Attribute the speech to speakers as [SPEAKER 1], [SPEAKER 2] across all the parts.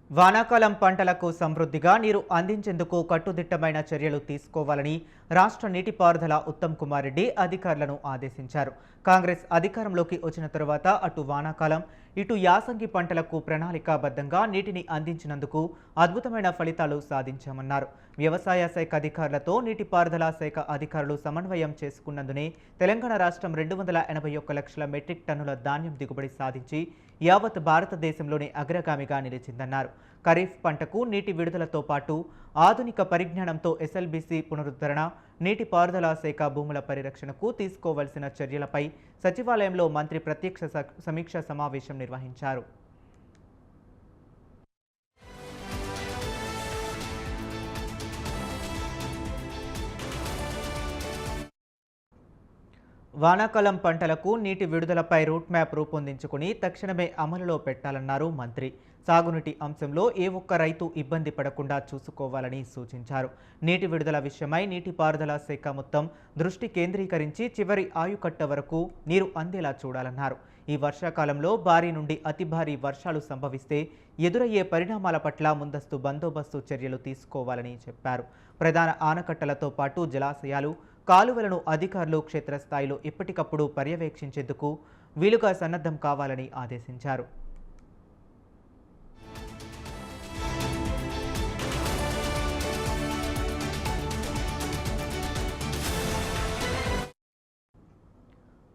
[SPEAKER 1] వానాకాలం పంటలకు సమృద్ధిగా నీరు అందించేందుకు కట్టుదిట్టమైన చర్యలు తీసుకోవాలని రాష్ట్ర నీటిపారుదల ఉత్తమ్ కుమార్ రెడ్డి అధికారులను ఆదేశించారు. కాంగ్రెస్ అధికారంలోకి వచ్చిన తరువాత అటు వానాకాలం ఇటు యాసంగి పంటలకు ప్రణాళికాబద్ధంగా నీటిని అందించినందుకు అద్భుతమైన ఫలితాలు సాధించామన్నారు. వ్యవసాయ శాఖ అధికారులతో నీటిపారుదల శాఖ అధికారులు సమన్వయం చేసుకున్నందునే తెలంగాణ రాష్ట్రం 281 లక్షల మెట్రిక్ టన్నుల ధాన్యం దిగుబడి సాధించి యావత్ భారతదేశంలోనే అగ్రగామిగా నిలిచిందన్నారు. ఖరీఫ్ పంటకు నీటి విడుదలతో పాటు ఆధునిక పరిజ్ఞానంతో ఎస్ఎల్బీసీ పునరుద్ధరణ, నీటిపారుదల శాఖ భూముల పరిరక్షణకు తీసుకోవాల్సిన చర్యలపై సచివాలయంలో మంత్రి ప్రత్యక్ష సమీక్షా సమావేశం నిర్వహించారు. వానాకాలం పంటలకు నీటి విడుదలపై రూట్ మ్యాప్ రూపొందించుకుని తక్షణమే అమలులో పెట్టాలన్నారు మంత్రి. సాగునీటి అంశంలో ఏ ఒక్క రైతు ఇబ్బంది పడకుండా చూసుకోవాలని సూచించారు. నీటి విడుదల విషయమై నీటిపారుదల శాఖ మొత్తం దృష్టి కేంద్రీకరించి చివరి ఆయుకట్ట వరకు నీరు అందేలా చూడాలన్నారు. ఈ వర్షాకాలంలో భారీ నుండి అతి భారీ వర్షాలు సంభవిస్తే ఎదురయ్యే పరిణామాల పట్ల ముందస్తు బందోబస్తు చర్యలు తీసుకోవాలని చెప్పారు. ప్రధాన ఆనకట్టలతో పాటు జలాశయాలు, కాలువలను అధికారులు క్షేత్రస్థాయిలో ఎప్పటికప్పుడు పర్యవేక్షించేందుకు వీలుగా సన్నద్ధం కావాలని ఆదేశించారు.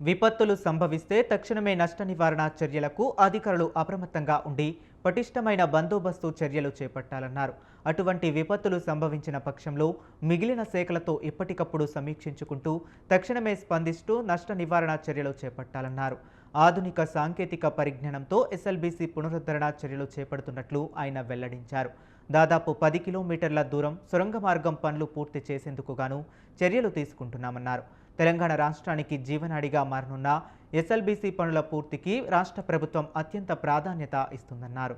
[SPEAKER 1] విపత్తులు సంభవిస్తే తక్షణమే నష్ట నివారణ చర్యలకు అధికారులు అప్రమత్తంగా ఉండి పటిష్టమైన బందోబస్తు చర్యలు చేపట్టాలన్నారు. అటువంటి విపత్తులు సంభవించిన పక్షంలో మిగిలిన శాఖలతో ఎప్పటికప్పుడు సమీక్షించుకుంటూ తక్షణమే స్పందిస్తూ నష్ట నివారణ చర్యలు చేపట్టాలన్నారు. ఆధునిక సాంకేతిక పరిజ్ఞానంతో ఎస్ఎల్బీసీ పునరుద్ధరణ చర్యలు చేపడుతున్నట్లు ఆయన వెల్లడించారు. దాదాపు 10 కిలోమీటర్ల దూరం సొరంగ మార్గం పనులు పూర్తి చేసేందుకు గాను చర్యలు తీసుకుంటున్నామన్నారు. తెలంగాణ రాష్ట్రానికి జీవనాడిగా మారనున్న ఎస్ఎల్బీసీ పనుల పూర్తికి రాష్ట్ర ప్రభుత్వం అత్యంత ప్రాధాన్యత ఇస్తుందన్నారు.